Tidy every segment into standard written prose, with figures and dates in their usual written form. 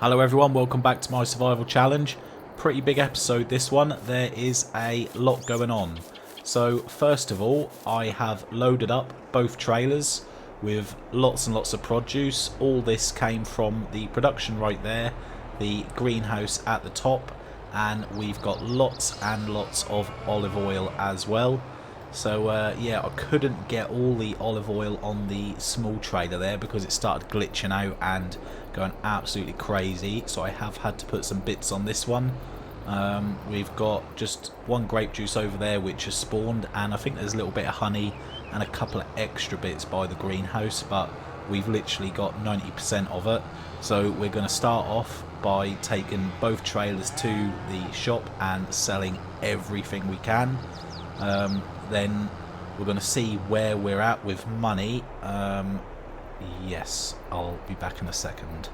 Hello everyone, welcome back to my survival challenge. Pretty big episode this one. There is a lot going on. So first of all, I have loaded up both trailers with lots and lots of produce. All this came from the production right there, the greenhouse at the top, and we've got lots and lots of olive oil as well. So yeah, I couldn't get all the olive oil on the small trailer there because it started glitching out and going absolutely crazy, so I have had to put some bits on this one. We've got just one grape juice over there which has spawned, and I think there's a little bit of honey and a couple of extra bits by the greenhouse, but we've literally got 90% of it. So we're going to start off by taking both trailers to the shop and selling everything we can. Then we're going to see where we're at with money. Yes, I'll be back in a second.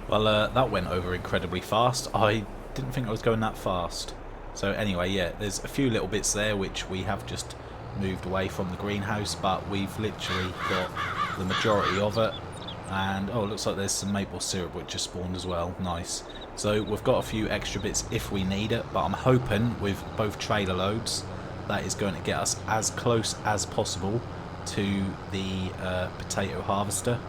Well, that went over incredibly fast. I didn't think I was going that fast. So anyway, yeah, there's a few little bits there which we have just moved away from the greenhouse, but we've literally got the majority of it. And oh, it looks like there's some maple syrup which just spawned as well. Nice. So we've got a few extra bits if we need it, but I'm hoping with both trailer loads that is going to get us as close as possible to the potato harvester.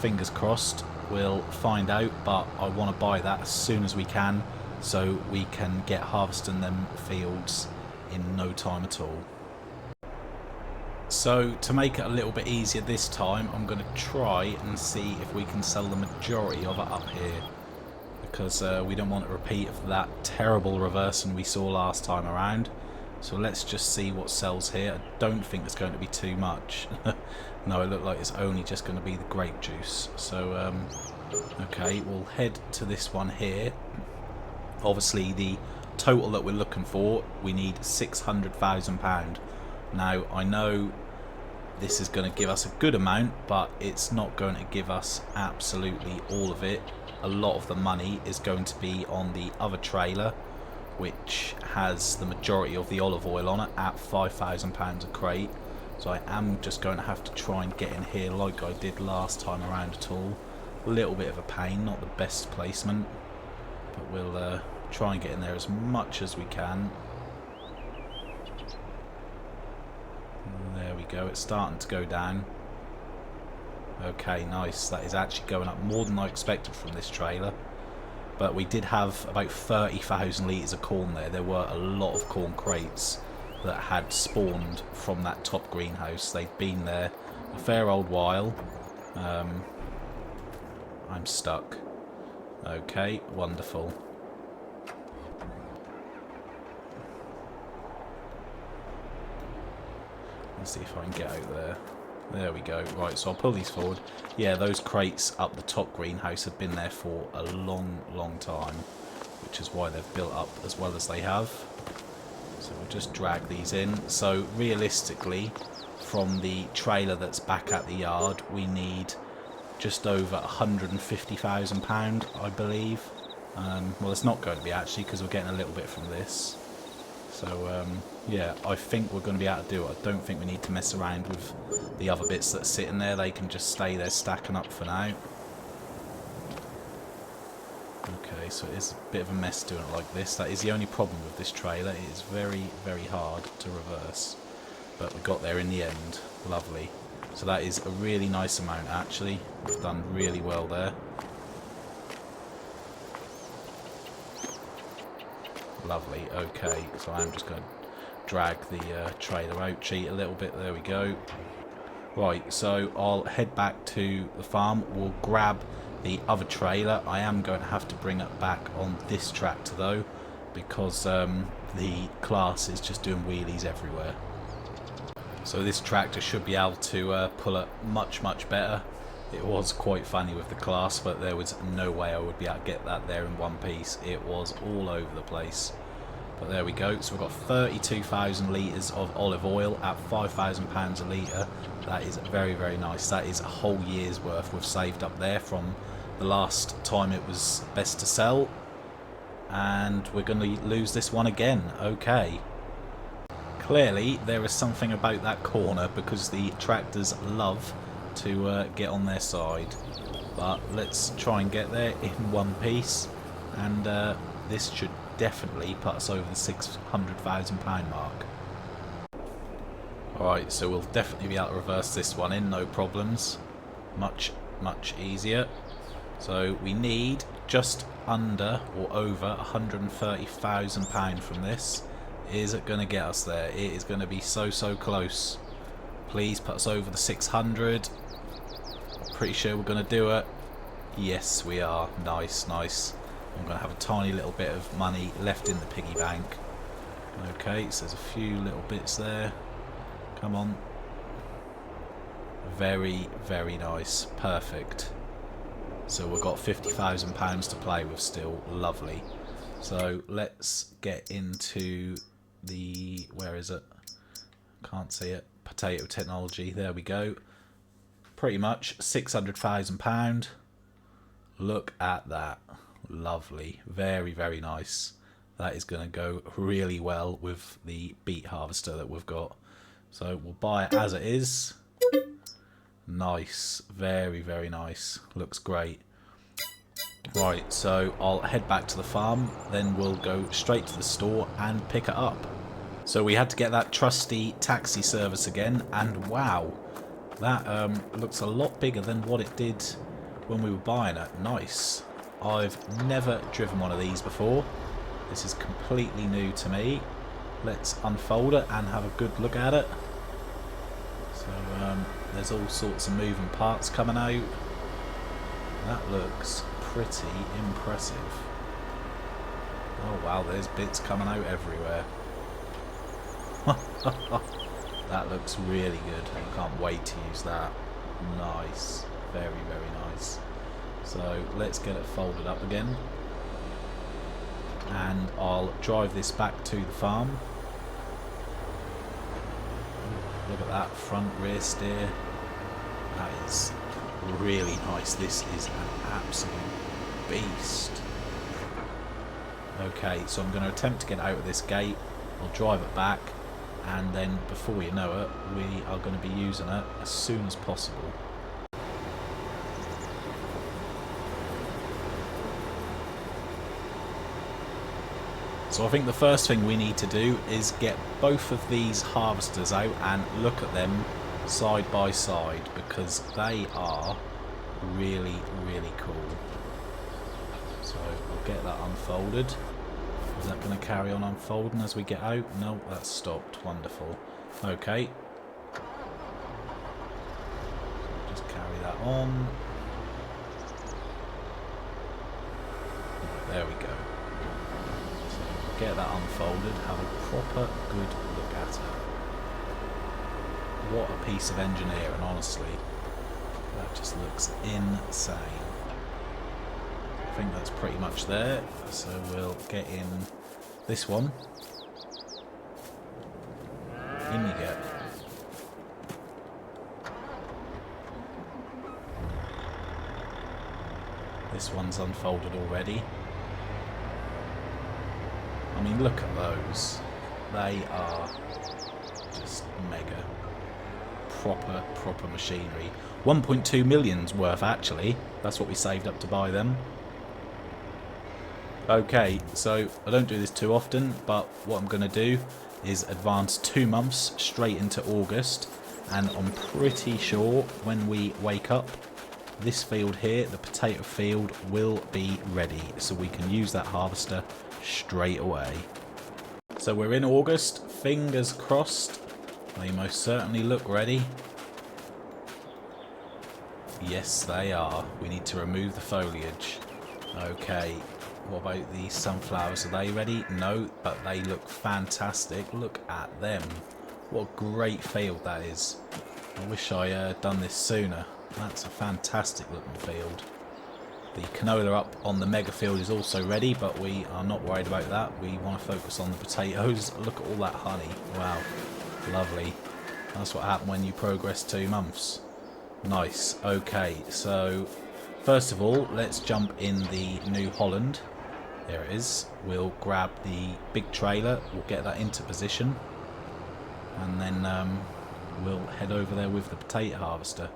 Fingers crossed, we'll find out, but I want to buy that as soon as we can so we can get harvesting them fields in no time at all. So to make it a little bit easier this time, I'm going to try and see if we can sell the majority of it up here, because we don't want a repeat of that terrible reversing we saw last time around. So let's just see what sells here. I don't think it's going to be too much. No, it looked like it's only just going to be the grape juice. So, okay, we'll head to this one here. Obviously, the total that we're looking for, we need £600,000. Now, I know this is going to give us a good amount, but it's not going to give us absolutely all of it. A lot of the money is going to be on the other trailer, which has the majority of the olive oil on it at £5,000 a crate. So I am just going to have to try and get in here like I did last time around at all. A little bit of a pain, not the best placement, but we'll try and get in there as much as we can. There we go, it's starting to go down. Okay, nice, that is actually going up more than I expected from this trailer. But we did have about 30,000 litres of corn there. There were a lot of corn crates that had spawned from that top greenhouse. They'd been there a fair old while. I'm stuck. Okay, wonderful. Let's see if I can get out there. There we go. Right, so I'll pull these forward. Yeah, those crates up the top greenhouse have been there for a long time, which is why they've built up as well as they have. So we'll just drag these in. So realistically, from the trailer that's back at the yard, we need just over £150,000, I believe. Well, it's not going to be actually, because we're getting a little bit from this. So yeah, I think we're going to be able to do it. I don't think we need to mess around with the other bits that are sitting there. They can just stay there stacking up for now. Okay, so it is a bit of a mess doing it like this. That is the only problem with this trailer. It is very hard to reverse. But we got there in the end. Lovely. So that is a really nice amount actually. We've done really well there. Lovely, okay, so I'm just going to drag the trailer out, cheat a little bit, there we go. Right, so I'll head back to the farm, we'll grab the other trailer. I am going to have to bring it back on this tractor though, because the class is just doing wheelies everywhere. So this tractor should be able to pull it much better. It was quite funny with the class, but there was no way I would be able to get that there in one piece. It was all over the place. But there we go. So we've got 32,000 litres of olive oil at £5,000 a litre. That is very nice. That is a whole year's worth we've saved up there from the last time it was best to sell. And we're going to lose this one again. Okay. Clearly there is something about that corner, because the tractors love to get on their side. But let's try and get there in one piece, and this should definitely put us over the £600,000 mark. Alright, so we'll definitely be able to reverse this one in, no problems. Much easier. So we need just under or over £130,000 from this. Is it going to get us there? It is going to be so close. Please put us over the 600. Pretty sure we're going to do it. Yes, we are. Nice. I'm going to have a tiny little bit of money left in the piggy bank. Okay, so there's a few little bits there. Come on. Very nice. Perfect. So we've got £50,000 to play with still. Lovely. So let's get into the... where is it? Can't see it. Potato technology. There we go. Pretty much £600,000. Look at that. Lovely. Very nice. That is going to go really well with the beet harvester that we've got. So we'll buy it as it is. Nice. Very nice. Looks great. Right, so I'll head back to the farm, then we'll go straight to the store and pick it up. So we had to get that trusty taxi service again, and wow, that looks a lot bigger than what it did when we were buying it. Nice. I've never driven one of these before. This is completely new to me. Let's unfold it and have a good look at it. So there's all sorts of moving parts coming out. That looks pretty impressive. Oh wow, there's bits coming out everywhere. That looks really good. I can't wait to use that. Nice. Very nice. So let's get it folded up again. And I'll drive this back to the farm. Look at that front rear steer. That is really nice. This is an absolute beast. Okay, so I'm going to attempt to get out of this gate. I'll drive it back, and then before you know it, we are going to be using it as soon as possible. So I think the first thing we need to do is get both of these harvesters out and look at them side by side, because they are really cool. So we'll get that unfolded. Is that going to carry on unfolding as we get out? No, that's stopped. Wonderful. Okay. Just carry that on. There we go. So get that unfolded. Have a proper good look at it. What a piece of engineering, honestly. That just looks insane. I think that's pretty much there, so we'll get in this one. In you get. This one's unfolded already. I mean, look at those. They are just mega. Proper machinery. 1.2 million's worth, actually. That's what we saved up to buy them. Okay, so I don't do this too often, but what I'm going to do is advance 2 months straight into August, and I'm pretty sure when we wake up, this field here, the potato field, will be ready, so we can use that harvester straight away. So we're in August, fingers crossed. They most certainly look ready. Yes, they are. We need to remove the foliage. Okay. What about the sunflowers? Are they ready? No, but they look fantastic. Look at them. What a great field that is. I wish I done this sooner. That's a fantastic looking field. The canola up on the mega field is also ready, but we are not worried about that. We want to focus on the potatoes. Look at all that honey. Wow. Lovely. That's what happened when you progress 2 months. Nice. Okay, so first of all, let's jump in the New Holland. There it is. We'll grab the big trailer, we'll get that into position, and then we'll head over there with the potato harvester.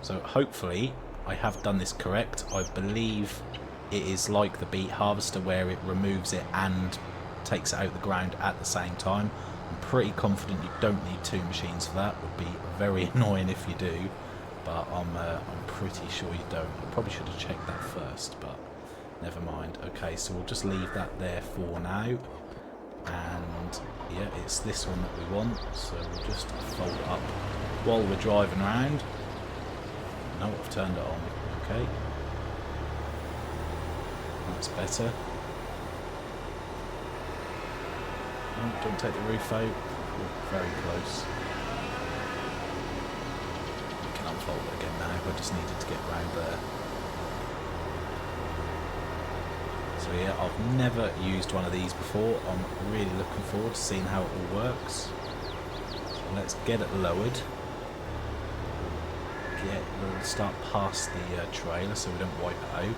So hopefully I have done this correct. I believe it is like the beet harvester where it removes it and takes it out of the ground at the same time. I'm pretty confident you don't need 2 machines for that. It would be very annoying if you do, but I'm pretty sure you don't. I probably should have checked that first, but never mind. Okay, so we'll just leave that there for now. And yeah, it's this one that we want, so we'll just fold it up while we're driving around. No, I've turned it on. Okay, that's better. Oh, don't take the roof out. Oh, very close. We can unfold it again now. I just needed to get round there. So yeah, I've never used one of these before. I'm really looking forward to seeing how it all works. So let's get it lowered. We'll start past the trailer so we don't wipe it out.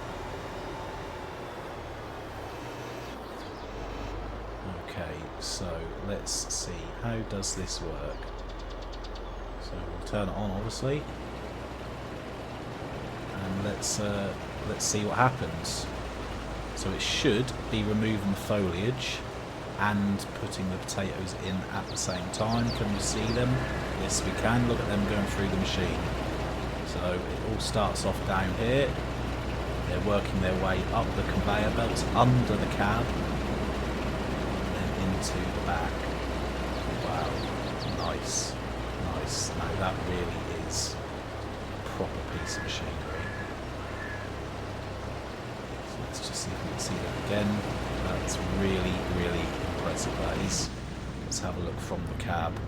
Okay, so let's see, how does this work? So we'll turn it on, obviously, and let's see what happens. So it should be removing the foliage and putting the potatoes in at the same time. Can we see them? Yes, we can. Look at them going through the machine. So it all starts off down here. They're working their way up the conveyor belts under the cab and then into the back. Wow, nice, nice. Now that really is a proper piece of machinery. So let's just see if we can see that again. That's really, really impressive, that is. Let's have a look from the cab.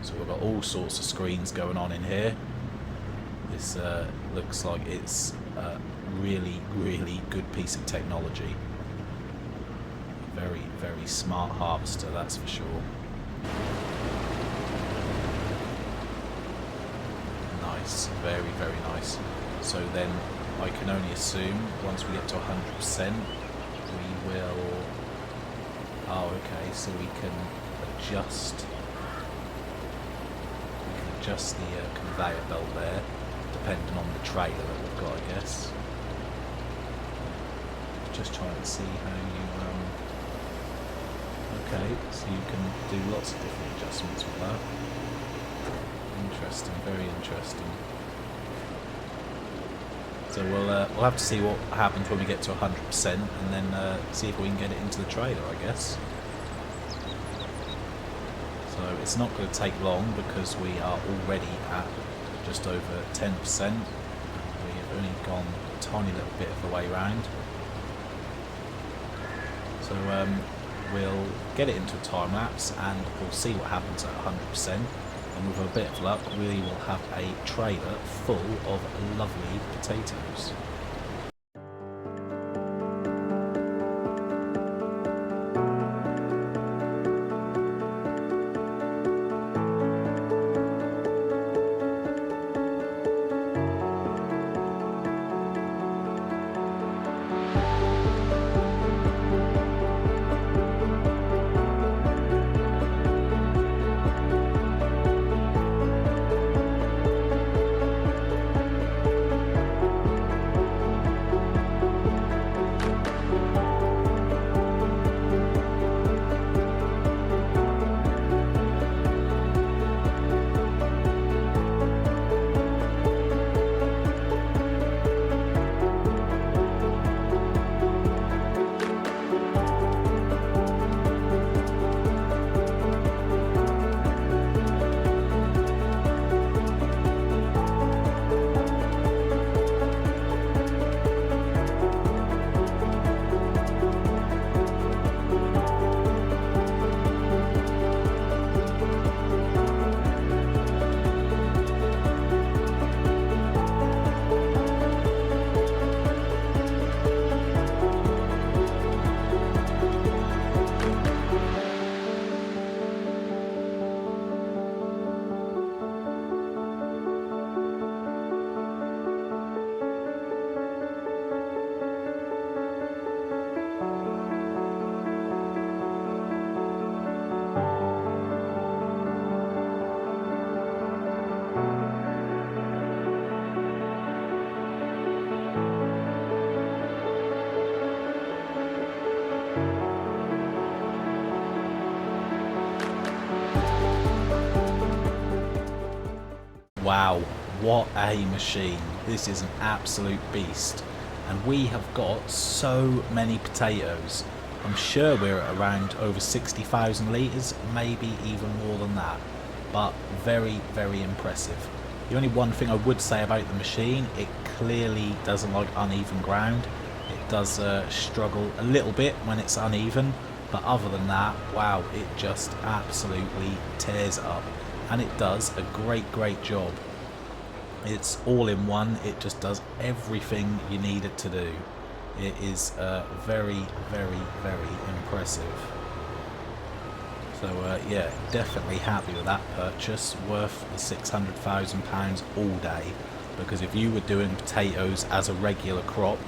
So we've got all sorts of screens going on in here. This looks like it's a really, really good piece of technology. Very, very smart harvester, that's for sure. Nice, very, very nice. So then I can only assume once we get to 100%, we will... Oh, okay, so we can adjust the conveyor belt there, depending on the trailer that we've got, I guess. Just trying to see how you... Okay, so you can do lots of different adjustments with that. Interesting, very interesting. So we'll have to see what happens when we get to 100%, and then see if we can get it into the trailer, I guess. So it's not going to take long because we are already at just over 10%. We've only gone a tiny little bit of the way round. So we'll get it into a time lapse and we'll see what happens at 100%. And with a bit of luck, we will have a trailer full of lovely potatoes. Wow, what a machine. This is an absolute beast. And we have got so many potatoes. I'm sure we're at around over 60,000 litres, maybe even more than that. But very, very impressive. The only one thing I would say about the machine, it clearly doesn't like uneven ground. It does struggle a little bit when it's uneven. But other than that, wow, it just absolutely tears up. And it does a great, great job. It's all in one. It just does everything you need it to do. It is very, very, very impressive. So yeah, definitely happy with that purchase. Worth the £600,000 all day. Because if you were doing potatoes as a regular crop,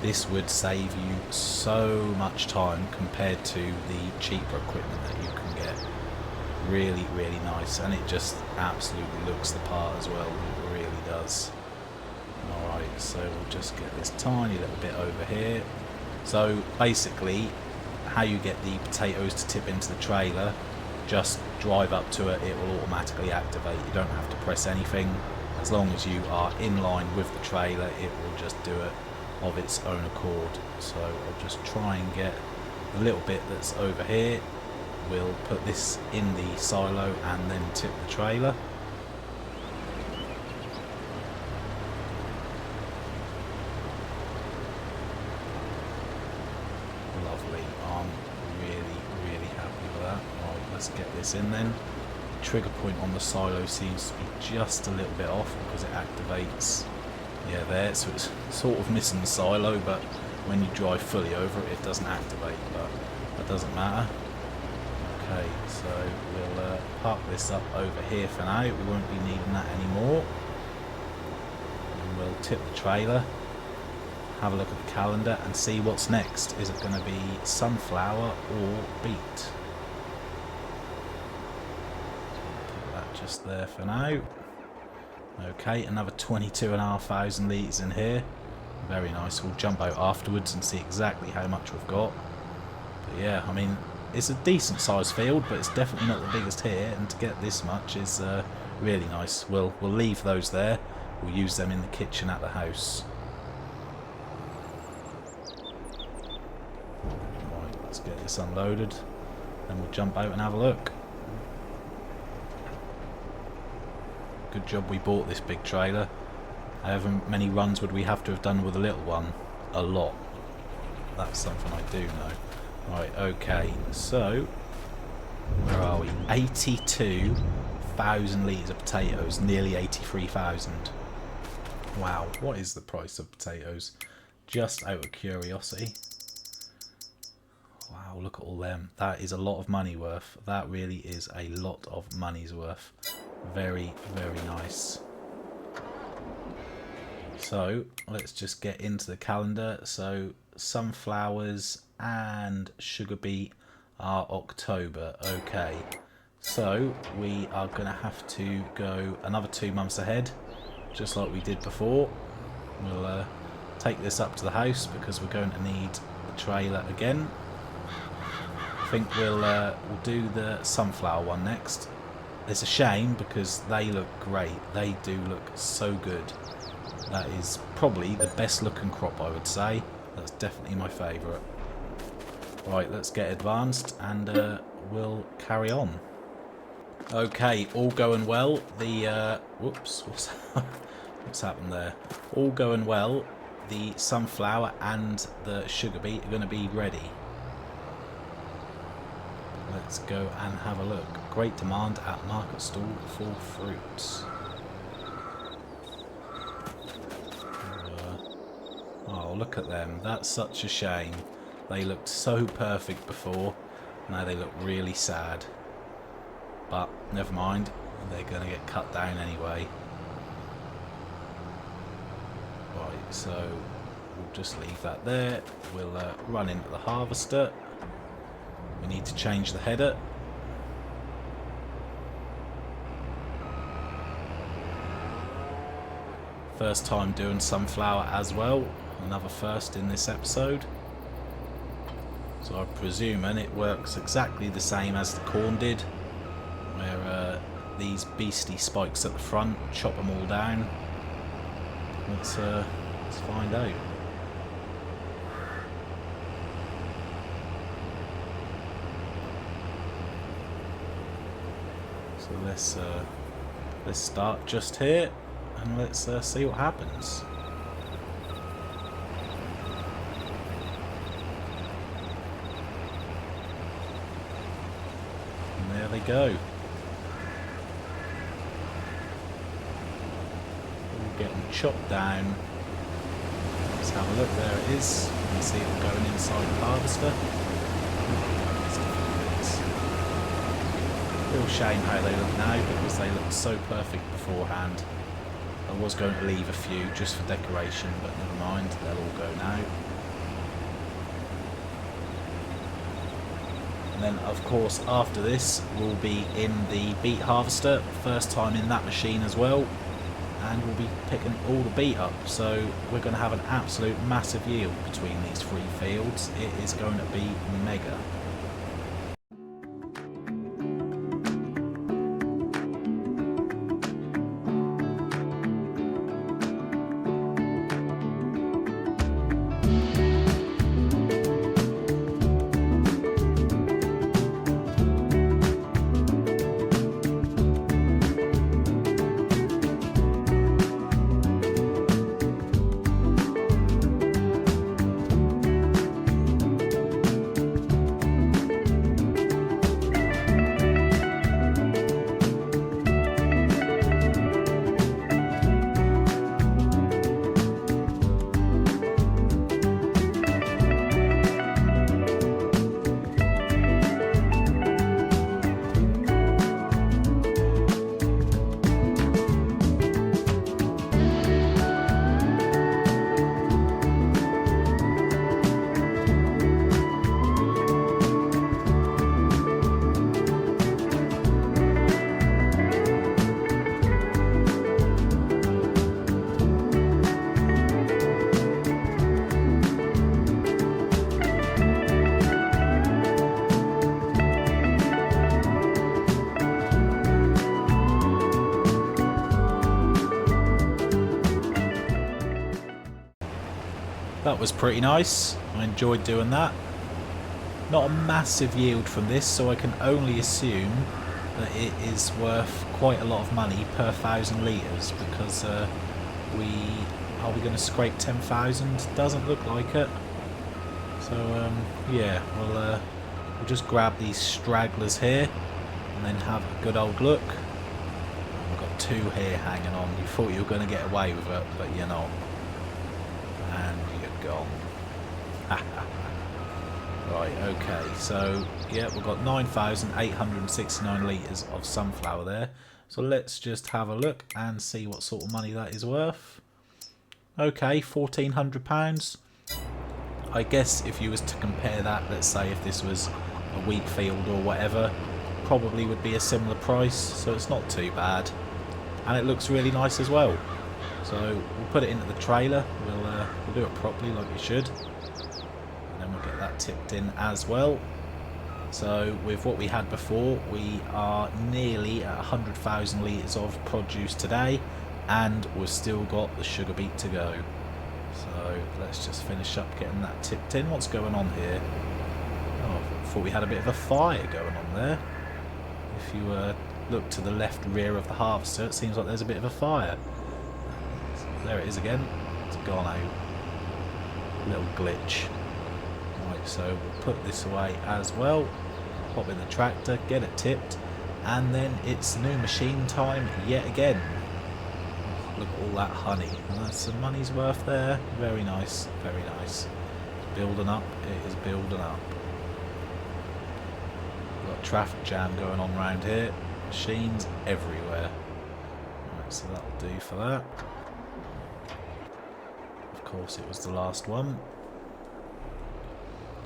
this would save you so much time compared to the cheaper equipment that you can get. Really, really nice, and it just absolutely looks the part as well. It really does. Alright, so we'll just get this tiny little bit over here. So basically, how you get the potatoes to tip into the trailer, just drive up to it, it will automatically activate. You don't have to press anything. As long as you are in line with the trailer, it will just do it of its own accord. So I'll just try and get a little bit that's over here. We'll put this in the silo and then tip the trailer. Lovely. I'm really, really happy with that. Right, let's get this in then. The trigger point on the silo seems to be just a little bit off because it activates. Yeah, there, so it's sort of missing the silo, but when you drive fully over it, it doesn't activate, but that doesn't matter. Okay, so we'll park this up over here for now. We won't be needing that anymore. And we'll tip the trailer, have a look at the calendar and see what's next. Is it going to be sunflower or beet? Put that just there for now. Okay, another 22,500 litres in here. Very nice. We'll jump out afterwards and see exactly how much we've got. But yeah, I mean, it's a decent sized field, but it's definitely not the biggest here, and to get this much is really nice. We'll leave those there. We'll use them in the kitchen at the house. Right, let's get this unloaded, then we'll jump out and have a look. Good job we bought this big trailer. However many runs would we have to have done with a little one? A lot. That's something I do know. Right, okay, so where are we? 82,000 litres of potatoes, nearly 83,000. Wow, what is the price of potatoes? Just out of curiosity. Wow, look at all them. That is a lot of money worth. That really is a lot of money's worth. Very, very nice. So let's just get into the calendar. So sunflowers and sugar beet are October. Okay, so we are going to have to go another 2 months ahead, just like we did before. We'll take this up to the house because we're going to need the trailer again. I think we'll do the sunflower one next. It's a shame because they look great. They do look so good. That is probably the best looking crop, I would say. That's definitely my favourite. Right, let's get advanced and we'll carry on. Okay, all going well. The whoops, what's happened there? All going well. The sunflower and the sugar beet are going to be ready. Let's go and have a look. Great demand at market stall for fruits. Oh, look at them. That's such a shame. They looked so perfect before. Now they look really sad. But never mind. They're going to get cut down anyway. Right, so we'll just leave that there. We'll run into the harvester. We need to change the header. First time doing sunflower as well. Another first in this episode. So I'm presuming it works exactly the same as the corn did, where these beastly spikes at the front, chop them all down. Let's find out. So let's start just here and let's see what happens. And there they go. Getting chopped down. Let's have a look. There it is. You can see it going inside the harvester. Real shame how they look now because they looked so perfect beforehand. I was going to leave a few just for decoration, but never mind. They'll all go now. And then, of course, after this, we'll be in the beet harvester. First time in that machine as well. And we'll be picking all the beet up, so we're going to have an absolute massive yield between these three fields. It is going to be mega. That was pretty nice. I enjoyed doing that. Not a massive yield from this, so I can only assume that it is worth quite a lot of money per 1,000 litres, because are we going to scrape 10,000? Doesn't look like it. So yeah, we'll just grab these stragglers here and then have a good old look. We've got two here hanging on. You thought you were going to get away with it, but you're not. And you're gone. Right, okay, so yeah, we've got 9,869 litres of sunflower there. So let's just have a look and see what sort of money that is worth. Okay, £1,400. I guess if you was to compare that, let's say if this was a wheat field or whatever, probably would be a similar price, so it's not too bad. And it looks really nice as well. So we'll put it into the trailer, we'll do it properly like we should. And then we'll get that tipped in as well. So with what we had before, we are nearly at 100,000 litres of produce today, and we've still got the sugar beet to go. So let's just finish up getting that tipped in. What's going on here? Oh, I thought we had a bit of a fire going on there. If you look to the left rear of the harvester, it seems like there's a bit of a fire. There it is again. It's gone out. Little glitch. Right, so we'll put this away as well. Pop in the tractor, get it tipped, and then it's new machine time yet again. Look at all that honey. And that's some money's worth there. Very nice, very nice. Building up, it is building up. We've got a traffic jam going on around here. Machines everywhere. Right, so that'll do for that. Of course, it was the last one.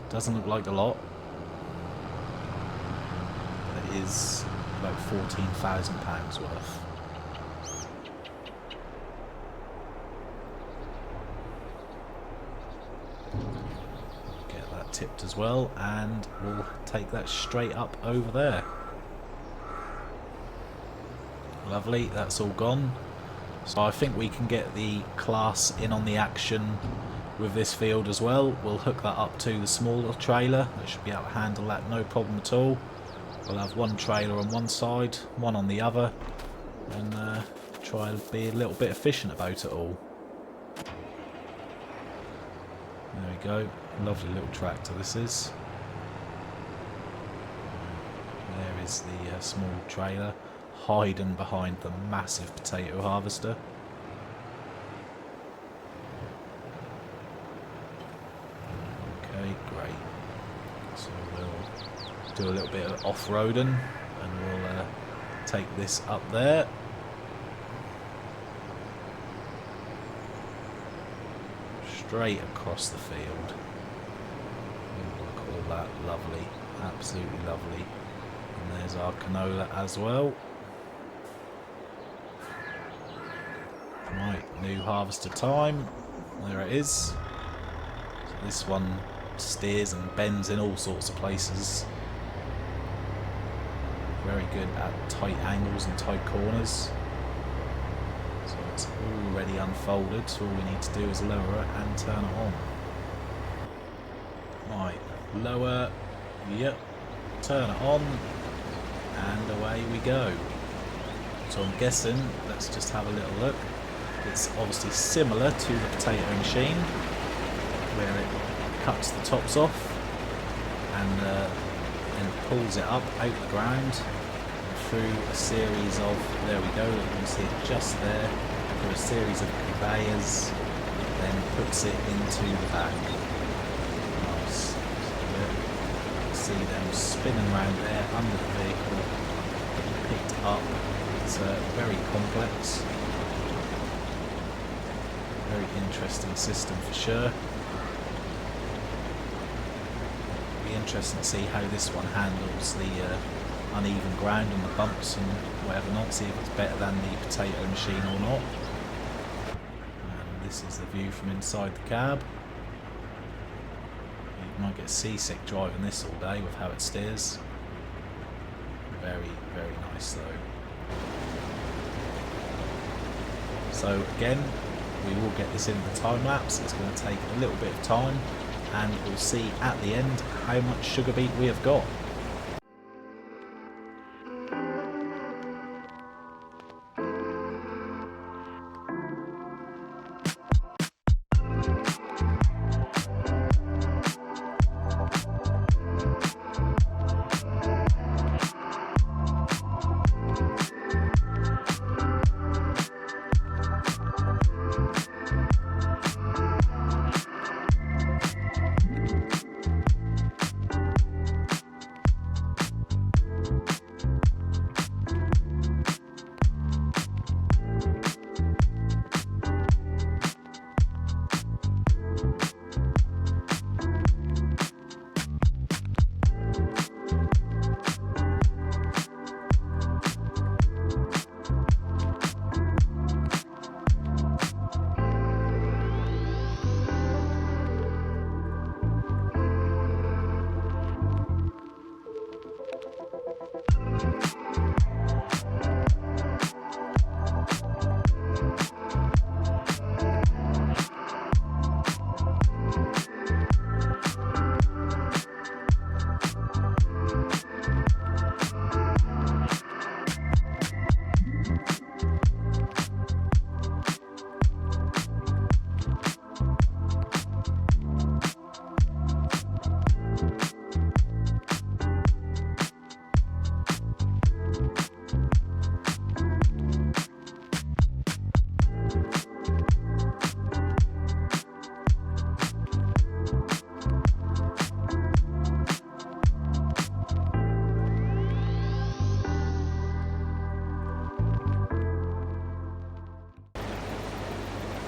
Doesn't look like a lot. But it is about £14,000 worth. Get that tipped as well, and we'll take that straight up over there. Lovely, that's all gone. So I think we can get the class in on the action with this field as well. We'll hook that up to the smaller trailer. That should be able to handle that no problem at all. We'll have one trailer on one side, one on the other, and try and be a little bit efficient about it all. There we go. Lovely little tractor this is. There is the small trailer hiding behind the massive potato harvester. Okay, great. So we'll do a little bit of off-roading and we'll take this up there. Straight across the field. Look at all that, lovely, absolutely lovely. And there's our canola as well. Right, new harvester time. There it is. So this one steers and bends in all sorts of places. Very good at tight angles and tight corners. So it's already unfolded, so all we need to do is lower it and turn it on. Right, lower, yep, turn it on, and away we go. So I'm guessing, let's just have a little look. It's obviously similar to the potato machine, where it cuts the tops off and then pulls it up out the ground through a series of, there we go, you can see it just there, through a series of conveyors, then puts it into the bag. Nice. So you can see them spinning around there under the vehicle, picked up. It's very complex. Very interesting system for sure. It'll be interesting to see how this one handles the uneven ground and the bumps and whatever not, see if it's better than the potato machine or not. And this is the view from inside the cab. You might get seasick driving this all day with how it steers. Very, very nice though. So again, we will get this in the time lapse. It's going to take a little bit of time and we'll see at the end how much sugar beet we have got.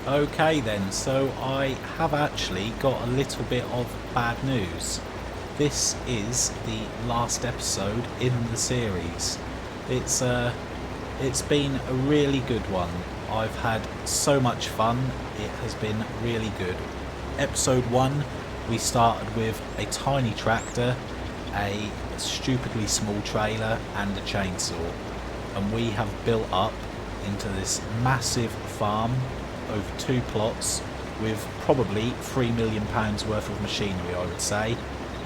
Okay then, so I have actually got a little bit of bad news. This is the last episode in the series. It's been a really good one. I've had so much fun. It has been really good. Episode 1, we started with a tiny tractor, a stupidly small trailer and a chainsaw. and we have built up into this massive farm over 2 plots with probably £3 million worth of machinery, I would say.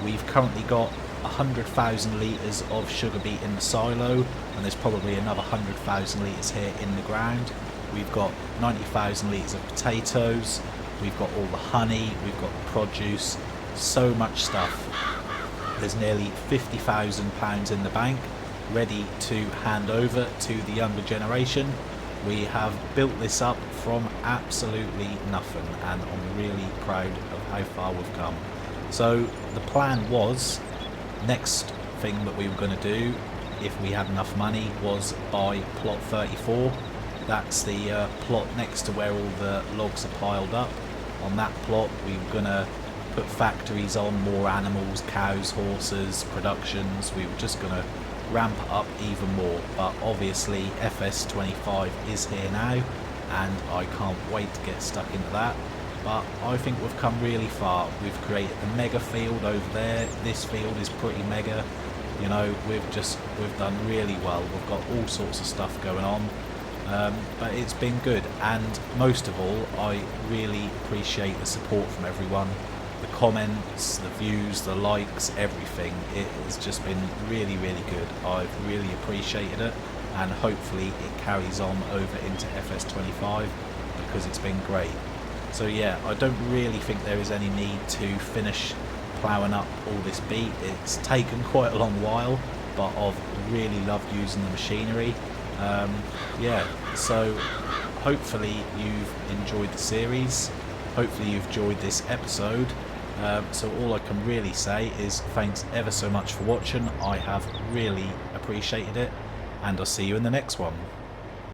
We've currently got 100,000 litres of sugar beet in the silo, and there's probably another 100,000 litres here in the ground. We've got 90,000 litres of potatoes, we've got all the honey, we've got the produce, so much stuff. There's nearly £50,000 in the bank, ready to hand over to the younger generation. We have built this up from absolutely nothing, and I'm really proud of how far we've come. So the plan was, next thing that we were going to do, if we had enough money, was buy plot 34. That's the plot next to where all the logs are piled up. On that plot we were going to put factories on, more animals, cows, horses, productions. We were just going to ramp it up even more, but obviously FS25 is here now and I can't wait to get stuck into that. But I think we've come really far. We've created the mega field over there. This field is pretty mega. You know, we've done really well. We've got all sorts of stuff going on, but it's been good, and most of all I really appreciate the support from everyone. The comments, the views, the likes, everything. It has just been really, really good. I've really appreciated it, and hopefully it carries on over into FS25 because it's been great. So yeah, I don't really think there is any need to finish ploughing up all this beet. It's taken quite a long while, but I've really loved using the machinery. Yeah, so hopefully you've enjoyed the series. Hopefully you've enjoyed this episode. So all I can really say is thanks ever so much for watching. I have really appreciated it, and I'll see you in the next one.